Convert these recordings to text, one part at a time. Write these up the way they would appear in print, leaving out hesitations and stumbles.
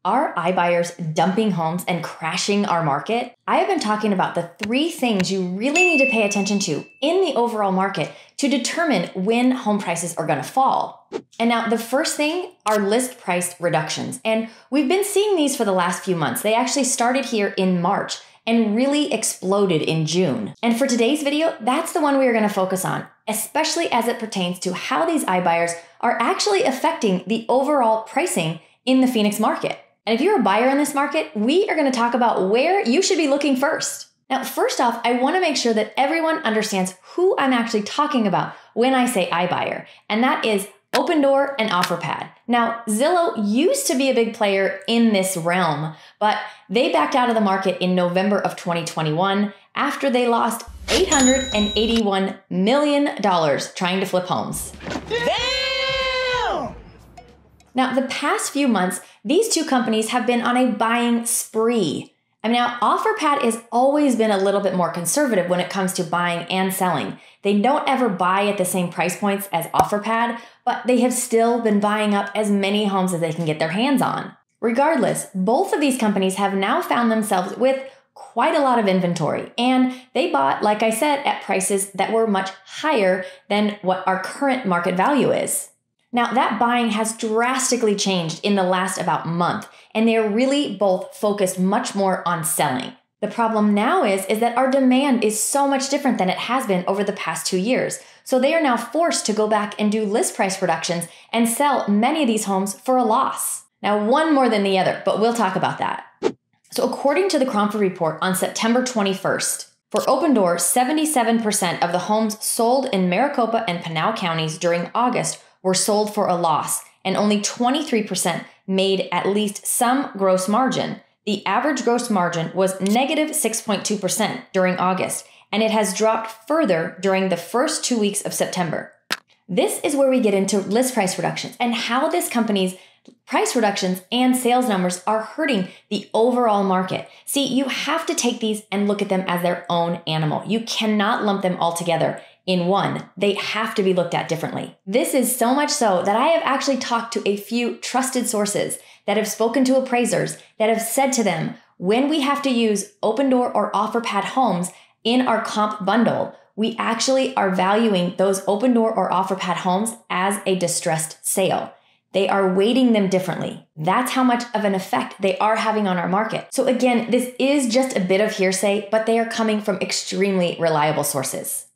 Are iBuyers dumping homes and crashing our market? I have been talking about the 3 things you really need to pay attention to in the overall market to determine when home prices are going to fall. And now the first thing are list price reductions. And we've been seeing these for the last few months. They actually started here in March and really exploded in June. And for today's video, that's the one we are going to focus on, especially as it pertains to how these iBuyers are actually affecting the overall pricing in the Phoenix market. And if you're a buyer in this market, we are going to talk about where you should be looking first. Now, first off, I want to make sure that everyone understands who I'm actually talking about when I say iBuyer, and that is Opendoor and OfferPad. Now, Zillow used to be a big player in this realm, but they backed out of the market in November of 2021 after they lost $881 million trying to flip homes. Damn! Now, the past few months, these two companies have been on a buying spree. Now, OfferPad has always been a little bit more conservative when it comes to buying and selling. They don't ever buy at the same price points as OfferPad, but they have still been buying up as many homes as they can get their hands on. Regardless, both of these companies have now found themselves with quite a lot of inventory, and they bought, like I said, at prices that were much higher than what our current market value is. Now, that buying has drastically changed in the last about month, and they're really both focused much more on selling. The problem now is that our demand is so much different than it has been over the past 2 years. So they are now forced to go back and do list price reductions and sell many of these homes for a loss. Now, one more than the other, but we'll talk about that. So according to the Cromford report on September 21st, for Opendoor, 77% of the homes sold in Maricopa and Pinal counties during August were sold for a loss, and only 23% made at least some gross margin. The average gross margin was negative 6.2% during August, and it has dropped further during the first 2 weeks of September. This is where we get into list price reductions and how this company's price reductions and sales numbers are hurting the overall market. See, you have to take these and look at them as their own animal. You cannot lump them all together in one. They have to be looked at differently. This is so much so that I have actually talked to a few trusted sources that have spoken to appraisers that have said to them, when we have to use Opendoor or OfferPad homes in our comp bundle, we actually are valuing those Opendoor or OfferPad homes as a distressed sale. They are weighting them differently. That's how much of an effect they are having on our market. So again, this is just a bit of hearsay, but they are coming from extremely reliable sources.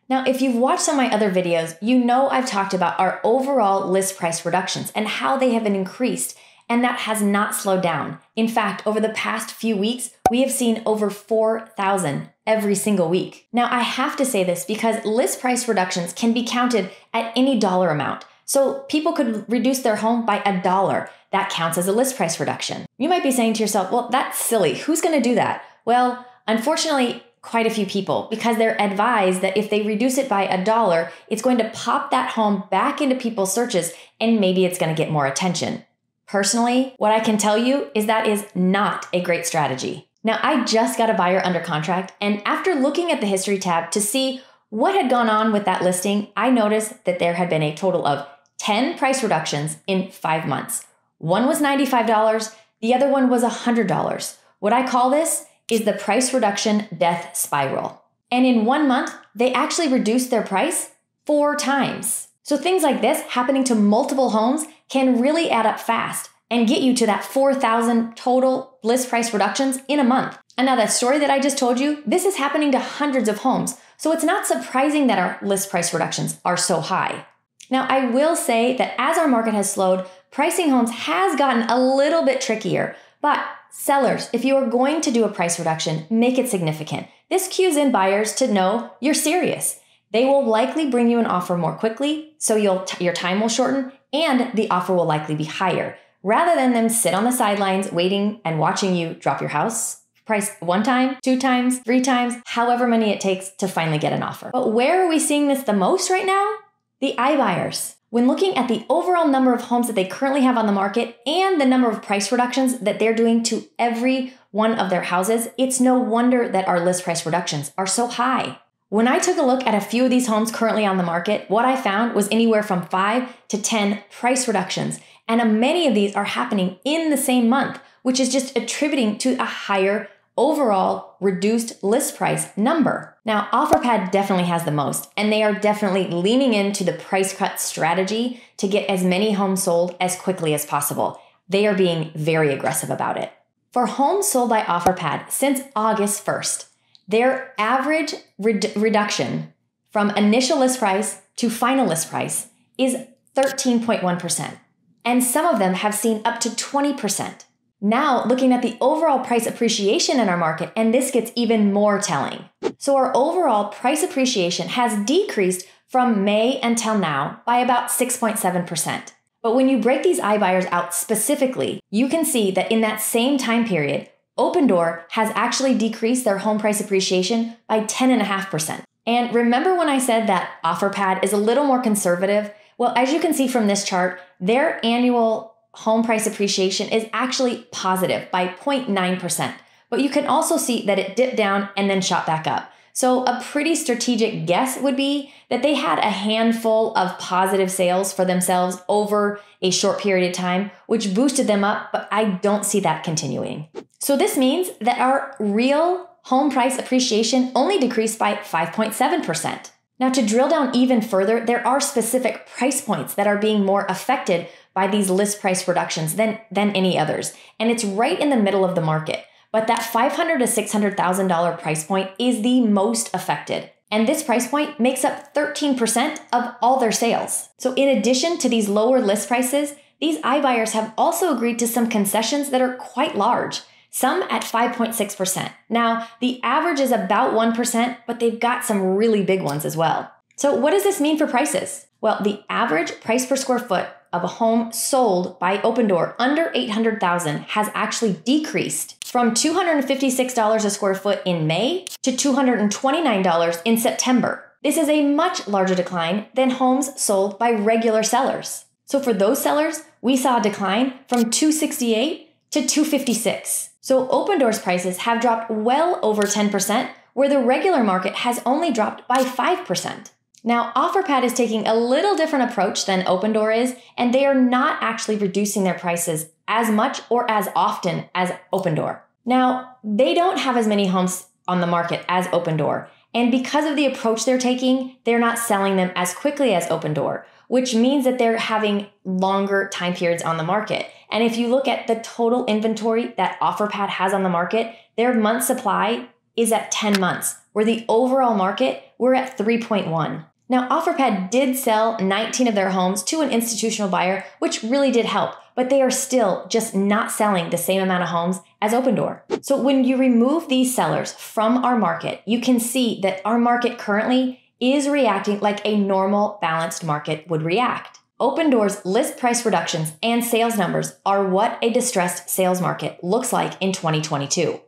Now, if you've watched some of my other videos, you know I've talked about our overall list price reductions and how they have been increased, and that has not slowed down. In fact, over the past few weeks, we have seen over 4,000 every single week. Now, I have to say this because list price reductions can be counted at any dollar amount. So people could reduce their home by $1. That counts as a list price reduction. You might be saying to yourself, well, that's silly. Who's going to do that? Well, unfortunately, quite a few people, because they're advised that if they reduce it by $1, it's going to pop that home back into people's searches and maybe it's going to get more attention. Personally, what I can tell you is that is not a great strategy. Now, I just got a buyer under contract, and after looking at the history tab to see what had gone on with that listing, I noticed that there had been a total of 10 price reductions in 5 months. One was $95, the other one was $100. What I call this is the price reduction death spiral. And in 1 month, they actually reduced their price 4 times. So things like this happening to multiple homes can really add up fast and get you to that 4,000 total list price reductions in a month. And now that story that I just told you, this is happening to hundreds of homes. So it's not surprising that our list price reductions are so high. Now, I will say that as our market has slowed, pricing homes has gotten a little bit trickier, but sellers, if you are going to do a price reduction, make it significant. This cues in buyers to know you're serious. They will likely bring you an offer more quickly, so your time will shorten, and the offer will likely be higher, rather than them sit on the sidelines waiting and watching you drop your house price 1 time, 2 times, 3 times, however many it takes to finally get an offer. But where are we seeing this the most right now? The iBuyers. When looking at the overall number of homes that they currently have on the market and the number of price reductions that they're doing to every one of their houses, it's no wonder that our list price reductions are so high. When I took a look at a few of these homes currently on the market, what I found was anywhere from 5 to 10 price reductions. And many of these are happening in the same month, which is just attributing to a higher overall reduced list price number. Now, OfferPad definitely has the most, and they are definitely leaning into the price cut strategy to get as many homes sold as quickly as possible. They are being very aggressive about it. For homes sold by OfferPad since August 1st, their average reduction from initial list price to final list price is 13.1%, and some of them have seen up to 20%. Now, looking at the overall price appreciation in our market, and this gets even more telling. So our overall price appreciation has decreased from May until now by about 6.7%. But when you break these iBuyers out specifically, you can see that in that same time period, Opendoor has actually decreased their home price appreciation by 10.5%. And remember when I said that OfferPad is a little more conservative? Well, as you can see from this chart, their annual home price appreciation is actually positive by 0.9%. But you can also see that it dipped down and then shot back up. So a pretty strategic guess would be that they had a handful of positive sales for themselves over a short period of time, which boosted them up, but I don't see that continuing. So this means that our real home price appreciation only decreased by 5.7%. Now, to drill down even further, there are specific price points that are being more affected by these list price reductions than any others. And it's right in the middle of the market. But that $500,000 to $600,000 price point is the most affected. And this price point makes up 13% of all their sales. So in addition to these lower list prices, these iBuyers have also agreed to some concessions that are quite large, some at 5.6%. Now, the average is about 1%, but they've got some really big ones as well. So what does this mean for prices? Well, the average price per square foot of a home sold by Opendoor under $800,000 has actually decreased from $256 a square foot in May to $229 in September. This is a much larger decline than homes sold by regular sellers. So for those sellers, we saw a decline from $268 to $256. So Opendoor's prices have dropped well over 10%, where the regular market has only dropped by 5%. Now, OfferPad is taking a little different approach than Opendoor is, and they are not actually reducing their prices as much or as often as Opendoor. Now, they don't have as many homes on the market as Opendoor, and because of the approach they're taking, they're not selling them as quickly as Opendoor, which means that they're having longer time periods on the market. And if you look at the total inventory that OfferPad has on the market, their month supply is at 10 months, where the overall market, we're at 3.1. Now, OfferPad did sell 19 of their homes to an institutional buyer, which really did help, but they are still just not selling the same amount of homes as Opendoor. So when you remove these sellers from our market, you can see that our market currently is reacting like a normal balanced market would react. Opendoor's list price reductions and sales numbers are what a distressed sales market looks like in 2022,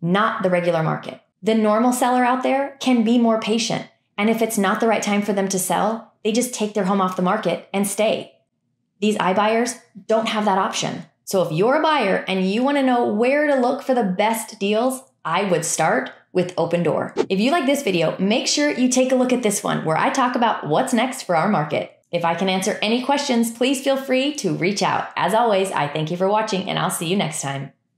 not the regular market. The normal seller out there can be more patient. And if it's not the right time for them to sell, they just take their home off the market and stay. These iBuyers don't have that option. So if you're a buyer and you want to know where to look for the best deals, I would start with Opendoor. If you like this video, make sure you take a look at this one where I talk about what's next for our market. If I can answer any questions, please feel free to reach out. As always, I thank you for watching and I'll see you next time.